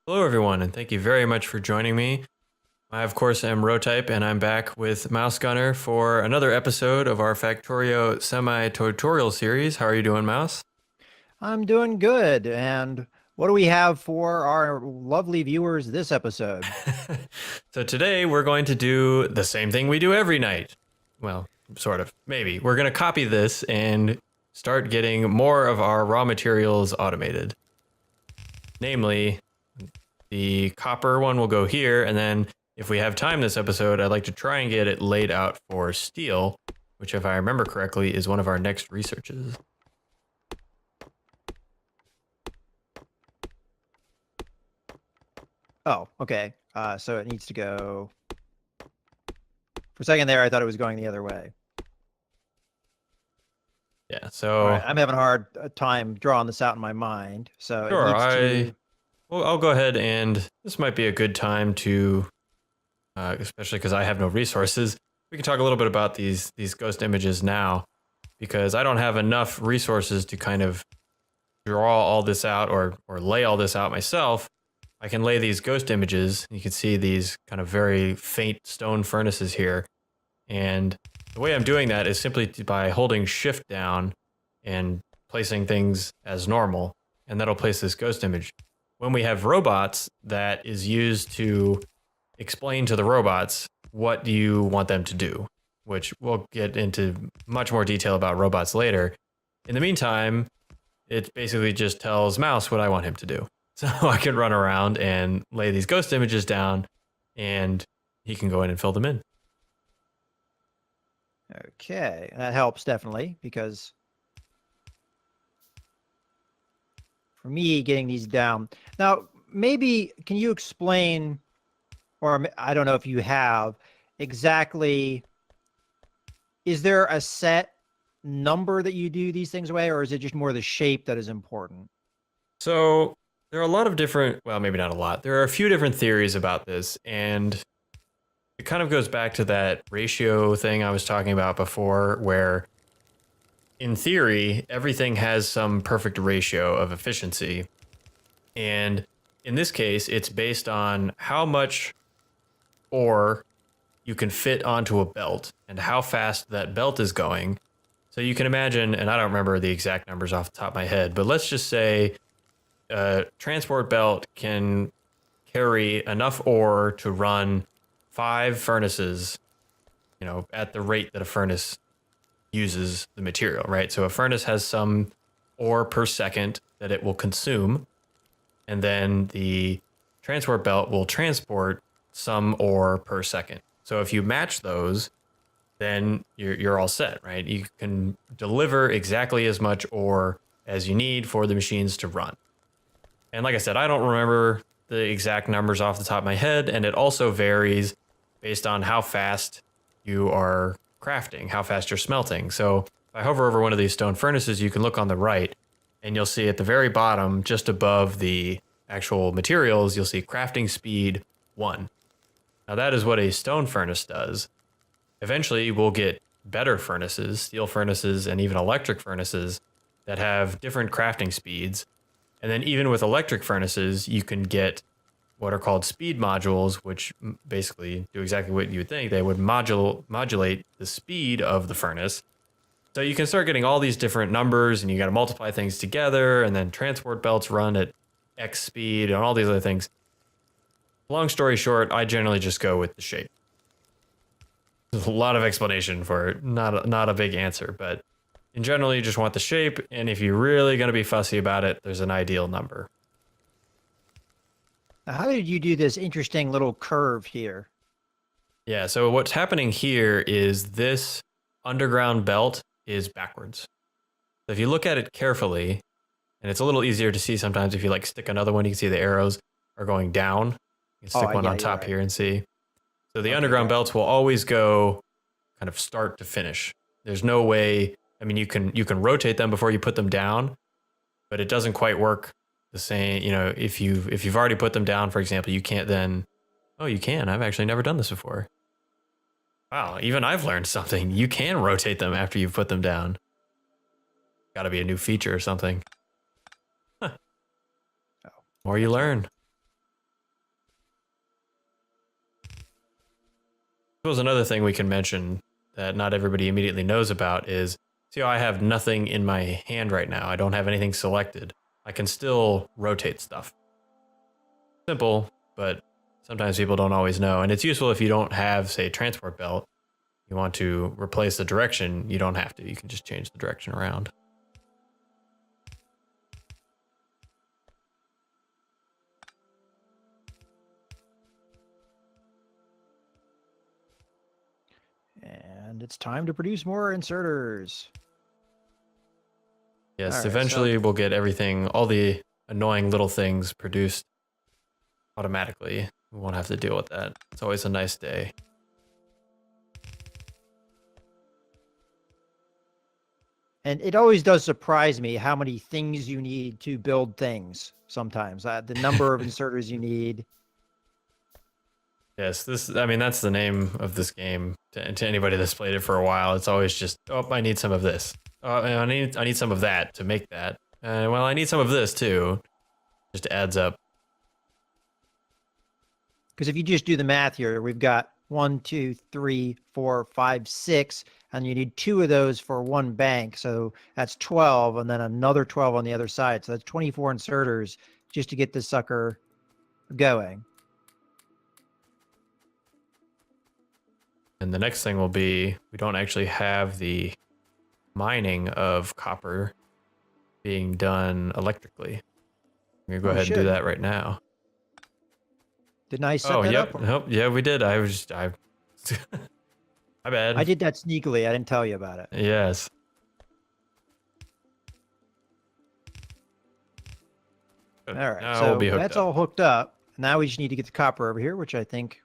Hello, everyone, and thank you very much for joining me. I, of course, am Rotype, and I'm back with MouseGunner for another episode of our Factorio semi-tutorial series. How are you doing, Mouse? I'm doing good. And what do we have for our lovely viewers this episode? So today we're going to do the same thing we do every night. Well, sort of, maybe. We're going to copy this and start getting more of our raw materials automated. Namely, the copper one will go here, and then if we have time this episode, I'd like to try and get it laid out for steel, which, if I remember correctly, is one of our next researches. Oh, okay. So it needs to go. For a second there, I thought it was going the other way. Yeah, All right, so I'm having a hard time drawing this out in my mind. So it sure, needs to. I'll go ahead, and this might be a good time to, especially because I have no resources. We can talk a little bit about these ghost images now, because I don't have enough resources to kind of draw all this out or lay all this out myself. I can lay these ghost images. You can see these kind of very faint stone furnaces here. And the way I'm doing that is simply by holding shift down and placing things as normal. And that'll place this ghost image. When we have robots, that is used to explain to the robots what do you want them to do, which we'll get into much more detail about robots later. In the meantime, it basically just tells Mouse what I want him to do. So I can run around and lay these ghost images down, and he can go in and fill them in. Okay, that helps definitely because for me, getting these down. Now, maybe can you explain, or I don't know if you have exactly, is there a set number that you do these things away, or is it just more the shape that is important? So there are a lot of different, well, maybe not a lot. There are a few different theories about this, and it kind of goes back to that ratio thing I was talking about before, where in theory, everything has some perfect ratio of efficiency. And in this case, it's based on how much ore you can fit onto a belt and how fast that belt is going. So you can imagine, and I don't remember the exact numbers off the top of my head, but let's just say a transport belt can carry enough ore to run 5 furnaces, at the rate that a furnace uses the material, right? So a furnace has some ore per second that it will consume, and then the transport belt will transport some ore per second. So if you match those, then you're all set, right? You can deliver exactly as much ore as you need for the machines to run. And like I said, I don't remember the exact numbers off the top of my head, and it also varies based on how fast you are crafting, how fast you're smelting. So if I hover over one of these stone furnaces, you can look on the right, and you'll see at the very bottom, just above the actual materials, you'll see crafting speed 1. Now that is what a stone furnace does. Eventually, we'll get better furnaces, steel furnaces, and even electric furnaces that have different crafting speeds. And then even with electric furnaces, you can get what are called speed modules, which basically do exactly what you would think. They would modulate the speed of the furnace. So you can start getting all these different numbers, and you got to multiply things together, and then transport belts run at X speed and all these other things. Long story short, I generally just go with the shape. There's a lot of explanation for it, not a big answer, but in general, you just want the shape, and if you're really going to be fussy about it, there's an ideal number. Now, how did you do this interesting little curve here? Yeah, so what's happening here is this underground belt is backwards. So if you look at it carefully, and it's a little easier to see sometimes if you like stick another one, you can see the arrows are going down. You can Oh, stick one yeah, on you're top right. here and see. So the Okay, underground got it. belts will always go kind of start to finish. There's no way, I mean, you can rotate them before you put them down, but it doesn't quite work the same. If you've already put them down, for example, you can't then. Oh, you can. I've actually never done this before. Wow, even I've learned something. You can rotate them after you've put them down. Got to be a new feature or something. Huh. Oh, More you that's right. learn. suppose another thing we can mention that not everybody immediately knows about is, see how I have nothing in my hand right now. I don't have anything selected. I can still rotate stuff. Simple, but sometimes people don't always know. And it's useful if you don't have, say, a transport belt. You want to replace the direction, you don't have to. You can just change the direction around. And it's time to produce more inserters. Yes, All right, eventually we'll get everything, all the annoying little things produced automatically. We won't have to deal with that. It's always a nice day. And it always does surprise me how many things you need to build things sometimes. The number of inserters you need. Yes, I mean, that's the name of this game to anybody that's played it for a while. It's always just, oh, I need some of this. I need some of that to make that. Well, I need some of this too. Just adds up. Because if you just do the math here, we've got 1, 2, 3, 4, 5, 6, and you need 2 of those for one bank. So that's 12, and then another 12 on the other side. So that's 24 inserters just to get this sucker going. And the next thing will be, we don't actually have the mining of copper being done electrically. I'm gonna go ahead and do that right now. Didn't I set that up? Nope, yeah, we did. My bad. I did that sneakily. I didn't tell you about it. Yes. All right, now so we'll that's all hooked up. Now we just need to get the copper over here, which I think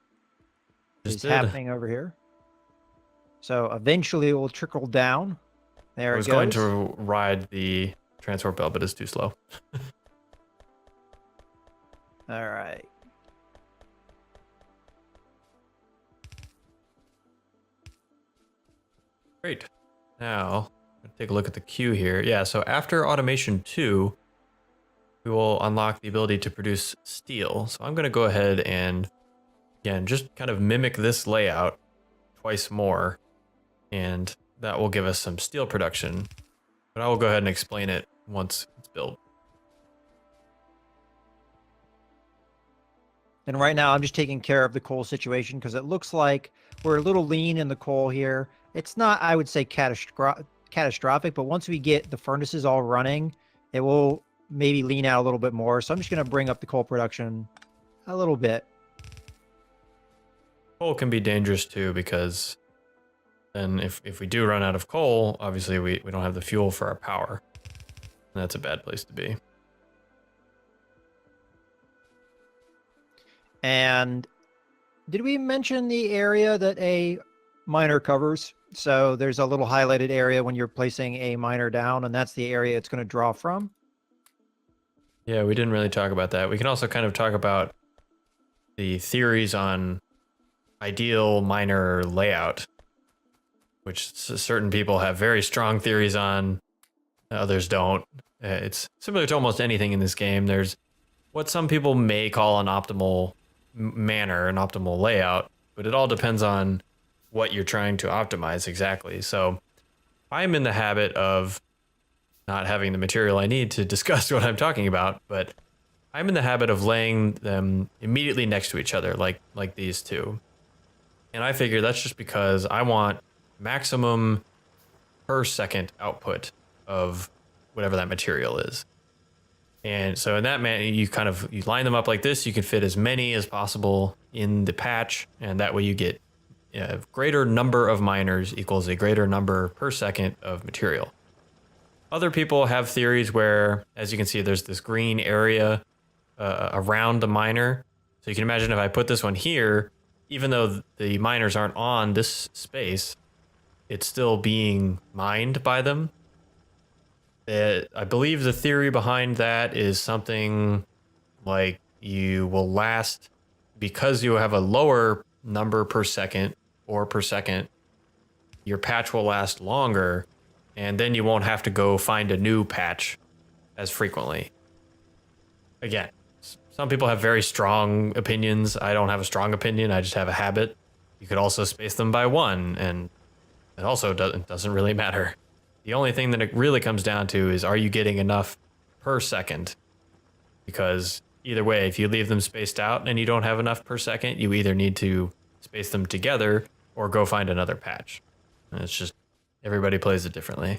is happening over here. So eventually it will trickle down. There it goes. I was going to ride the transport belt, but it's too slow. All right. Great. Now, take a look at the queue here. Yeah, so after automation 2, we will unlock the ability to produce steel. So I'm going to go ahead and, again, just kind of mimic this layout twice more, and that will give us some steel production. But I will go ahead and explain it once it's built. And right now I'm just taking care of the coal situation because it looks like we're a little lean in the coal here. It's not, I would say, catastrophic, but once we get the furnaces all running, it will maybe lean out a little bit more. So I'm just going to bring up the coal production a little bit. Coal can be dangerous too, because then if we do run out of coal, obviously we don't have the fuel for our power. And that's a bad place to be. And did we mention the area that a miner covers? So there's a little highlighted area when you're placing a miner down, and that's the area it's going to draw from. Yeah, we didn't really talk about that. We can also kind of talk about the theories on ideal miner layout, which certain people have very strong theories on, others don't. It's similar to almost anything in this game. There's what some people may call an optimal manner, an optimal layout, but it all depends on what you're trying to optimize exactly. So I'm in the habit of not having the material I need to discuss what I'm talking about, but I'm in the habit of laying them immediately next to each other, like these two. And I figure that's just because I want maximum per second output of whatever that material is. And so in that manner, you line them up like this. You can fit as many as possible in the patch, and that way you get a greater number of miners equals a greater number per second of material. Other people have theories where, as you can see, there's this green area around the miner. So you can imagine if I put this one here, even though the miners aren't on this space, it's still being mined by them. I believe the theory behind that is something like you will last, because you have a lower number per second or per second, your patch will last longer, and then you won't have to go find a new patch as frequently. Again, some people have very strong opinions. I don't have a strong opinion. I just have a habit. You could also space them by 1, and it also doesn't really matter. The only thing that it really comes down to is, are you getting enough per second? Because either way, if you leave them spaced out and you don't have enough per second, you either need to space them together or go find another patch. And it's just, everybody plays it differently.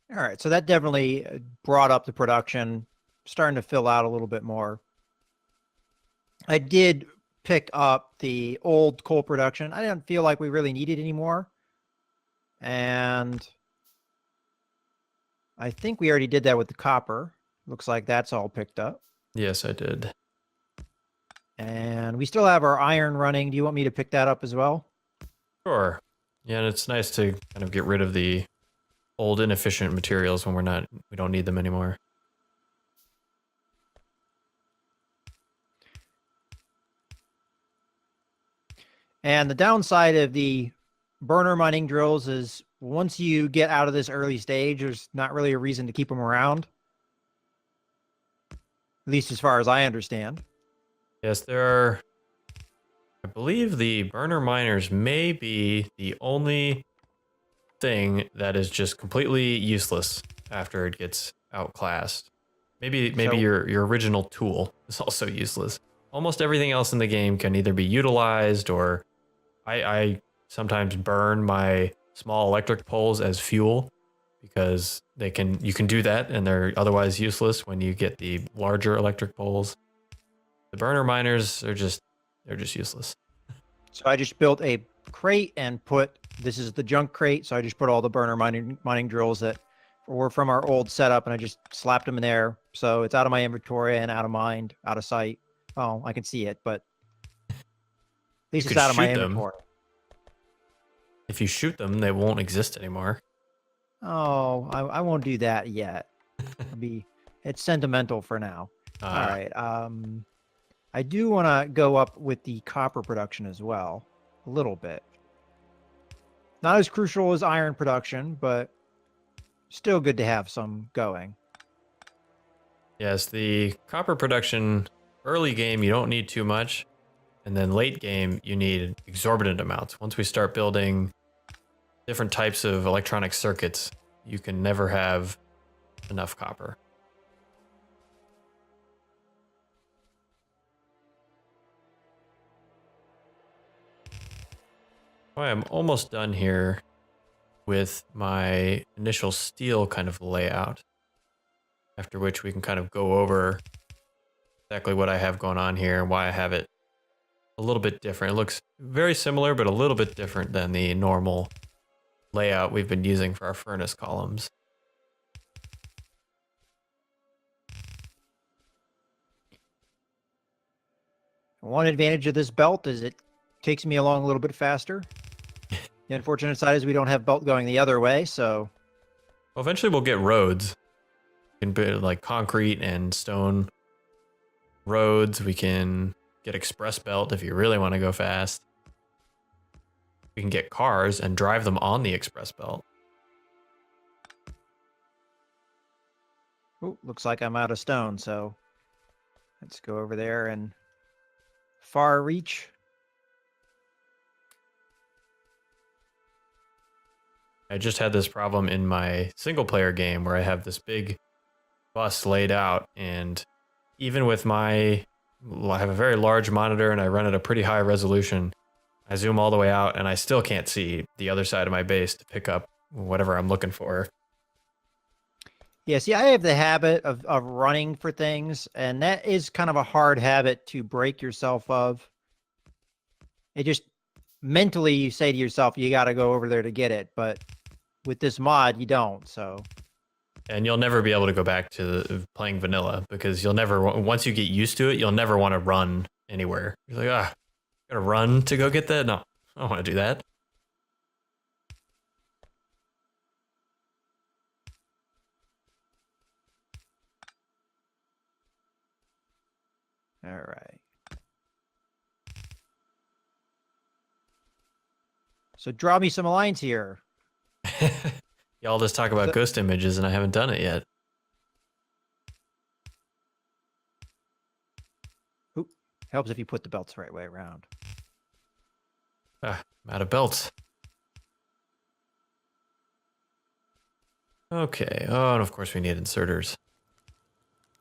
All right, so that definitely brought up the production, starting to fill out a little bit more. I did pick up the old coal production. I didn't feel like we really needed anymore. And I think we already did that with the copper. Looks like that's all picked up. Yes, I did. And we still have our iron running. Do you want me to pick that up as well? Sure. Yeah, and it's nice to kind of get rid of the old inefficient materials when we don't need them anymore. And the downside of the burner mining drills is once you get out of this early stage, there's not really a reason to keep them around. At least as far as I understand. Yes, there are, I believe the burner miners may be the only thing that is just completely useless after it gets outclassed. Maybe So- your original tool is also useless. Almost everything else in the game can either be utilized, or I sometimes burn my small electric poles as fuel because you can do that and they're otherwise useless when you get the larger electric poles. The burner miners are they're just useless. So I just built a crate and this is the junk crate. So I just put all the burner mining drills that were from our old setup, and I just slapped them in there. So it's out of my inventory and out of mind, out of sight. Oh, I can see it, but at least You it's could out of my shoot them. inventory. If you shoot them, they won't exist anymore. Oh, I won't do that yet. It's sentimental for now. All right. I do want to go up with the copper production as well, a little bit. Not as crucial as iron production, but still good to have some going. Yes, the copper production, early game, you don't need too much. And then late game, you need exorbitant amounts. Once we start building different types of electronic circuits, you can never have enough copper. I'm almost done here with my initial steel kind of layout, after which we can kind of go over exactly what I have going on here and why I have it a little bit different. It looks very similar, but a little bit different than the normal layout we've been using for our furnace columns. One advantage of this belt is it takes me along a little bit faster. The unfortunate side is we don't have belt going the other way, so... Well, eventually we'll get roads. We can build like concrete and stone roads. We can get express belt if you really want to go fast. We can get cars and drive them on the express belt. Ooh, looks like I'm out of stone, so let's go over there and far reach. I just had this problem in my single player game where I have this big bus laid out, and even with I have a very large monitor and I run at a pretty high resolution, I zoom all the way out and I still can't see the other side of my base to pick up whatever I'm looking for. Yeah, see, I have the habit of running for things, and that is kind of a hard habit to break yourself of. It just mentally you say to yourself, you got to go over there to get it, but with this mod, you don't, so... And you'll never be able to go back to playing vanilla because once you get used to it, you'll never want to run anywhere. You're like, gotta run to go get that? No, I don't want to do that. All right. So draw me some lines here. Y'all just talk about ghost images and I haven't done it yet. Oop, helps if you put the belts the right way around. Ah, I'm out of belts. Okay. Oh, and of course we need inserters.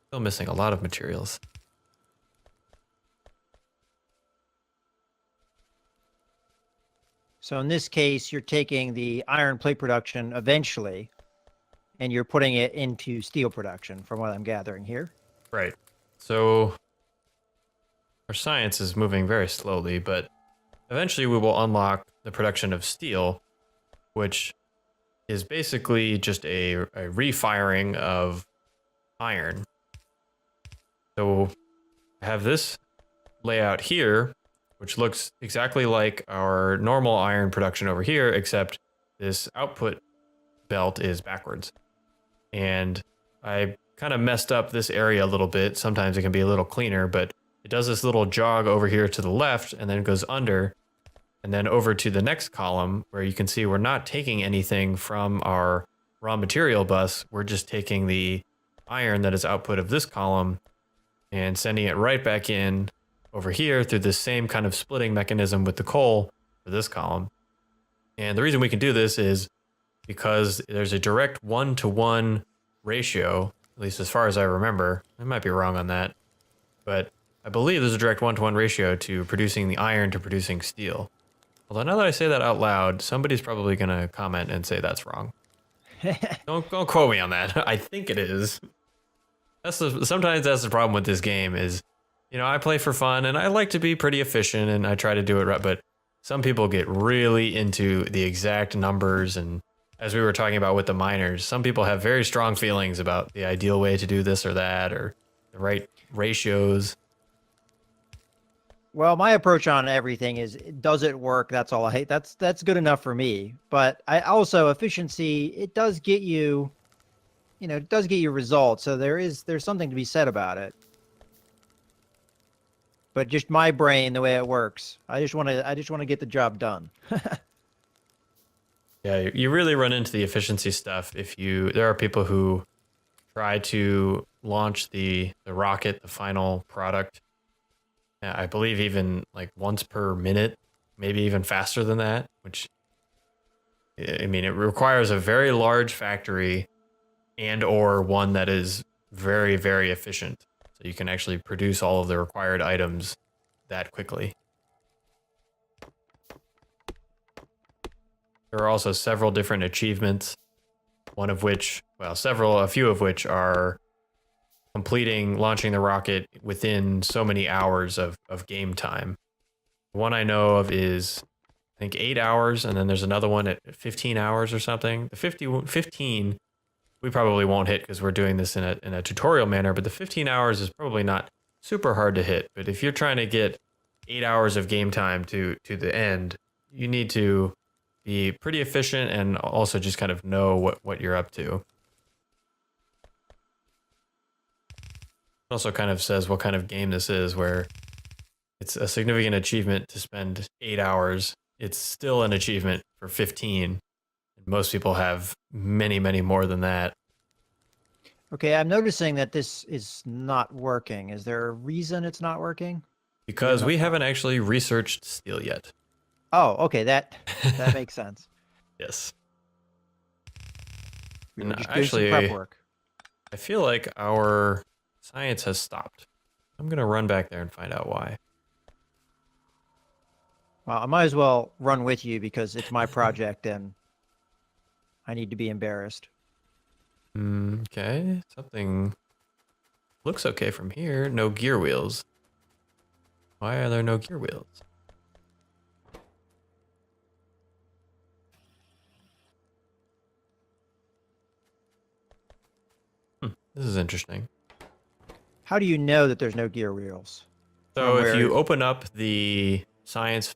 Still missing a lot of materials. So in this case, you're taking the iron plate production eventually, and you're putting it into steel production, from what I'm gathering here. Right. So our science is moving very slowly, but eventually we will unlock the production of steel, which is basically just a refiring of iron. So I have this layout here, which looks exactly like our normal iron production over here, except this output belt is backwards. And I kind of messed up this area a little bit. Sometimes it can be a little cleaner, but it does this little jog over here to the left and then goes under and then over to the next column where you can see we're not taking anything from our raw material bus. We're just taking the iron that is output of this column and sending it right back in over here through this same kind of splitting mechanism with the coal for this column. And the reason we can do this is because there's a direct 1-to-1 ratio, at least as far as I remember. I might be wrong on that, but I believe there's a direct 1-to-1 ratio to producing the iron to producing steel. Although now that I say that out loud, somebody's probably going to comment and say that's wrong. Don't quote me on that. I think it is. Sometimes that's the problem with this game is, you know, I play for fun and I like to be pretty efficient and I try to do it right, but some people get really into the exact numbers, and as we were talking about with the miners, some people have very strong feelings about the ideal way to do this or that or the right ratios. Well, my approach on everything is, does it work? That's all I hate. That's good enough for me. But I also, efficiency, it does get you, you know, it does get you results. So there's something to be said about it. But just my brain, the way it works, I just want to get the job done. Yeah, you really run into the efficiency stuff if there are people who try to launch the rocket, the final product, I believe even like once per minute, maybe even faster than that, which, I mean, it requires a very large factory and or one that is very, very efficient. So you can actually produce all of the required items that quickly. There are also several different achievements, one of which, well, a few of which are launching the rocket within so many hours of game time. The one I know of is, I think, 8 hours, and then there's another one at 15 hours or something. The 15 we probably won't hit because we're doing this in a tutorial manner, but the 15 hours is probably not super hard to hit. But if you're trying to get 8 hours of game time to the end, you need to be pretty efficient and also just kind of know what you're up to. It also kind of says what kind of game this is, where it's a significant achievement to spend 8 hours. It's still an achievement for 15. Most people have many, many more than that. Okay, I'm noticing that this is not working. Is there a reason it's not working? Because we haven't actually researched steel yet. Oh, okay, that makes sense. Yes. We were And just doing actually, some prep work. I feel like our science has stopped. I'm going to run back there and find out why. Well, I might as well run with you because it's my project and I need to be embarrassed. Okay, something looks okay from here. No gear wheels. Why are there no gear wheels? This is interesting. How do you know that there's no gear wheels? So if you open up the science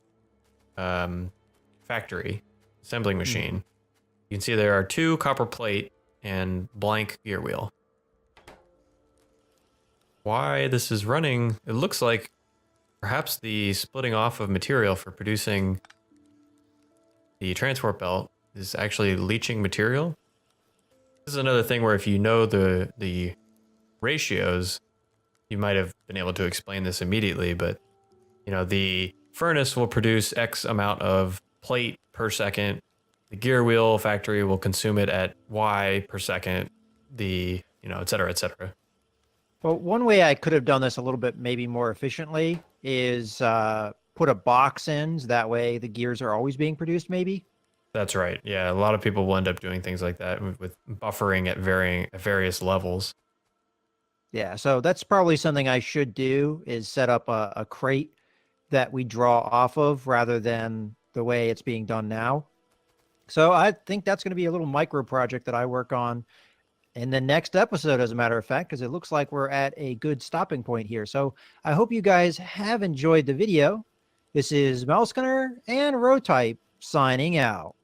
factory assembling machine, you can see there are 2 copper plate and blank gear wheel. Why this is running, it looks like perhaps the splitting off of material for producing the transport belt is actually leaching material. This is another thing where if you know the ratios, you might have been able to explain this immediately, but you know, the furnace will produce X amount of plate per second. The gear wheel factory will consume it at Y per second. The, et cetera, et cetera. Well, one way I could have done this a little bit maybe more efficiently is put a box in, so that way the gears are always being produced maybe. That's right. Yeah, a lot of people will end up doing things like that with buffering at various levels. Yeah, so that's probably something I should do is set up a crate that we draw off of rather than the way it's being done now. So I think that's going to be a little micro project that I work on in the next episode, as a matter of fact, because it looks like we're at a good stopping point here. So I hope you guys have enjoyed the video. This is MouseGunner and Rotype signing out.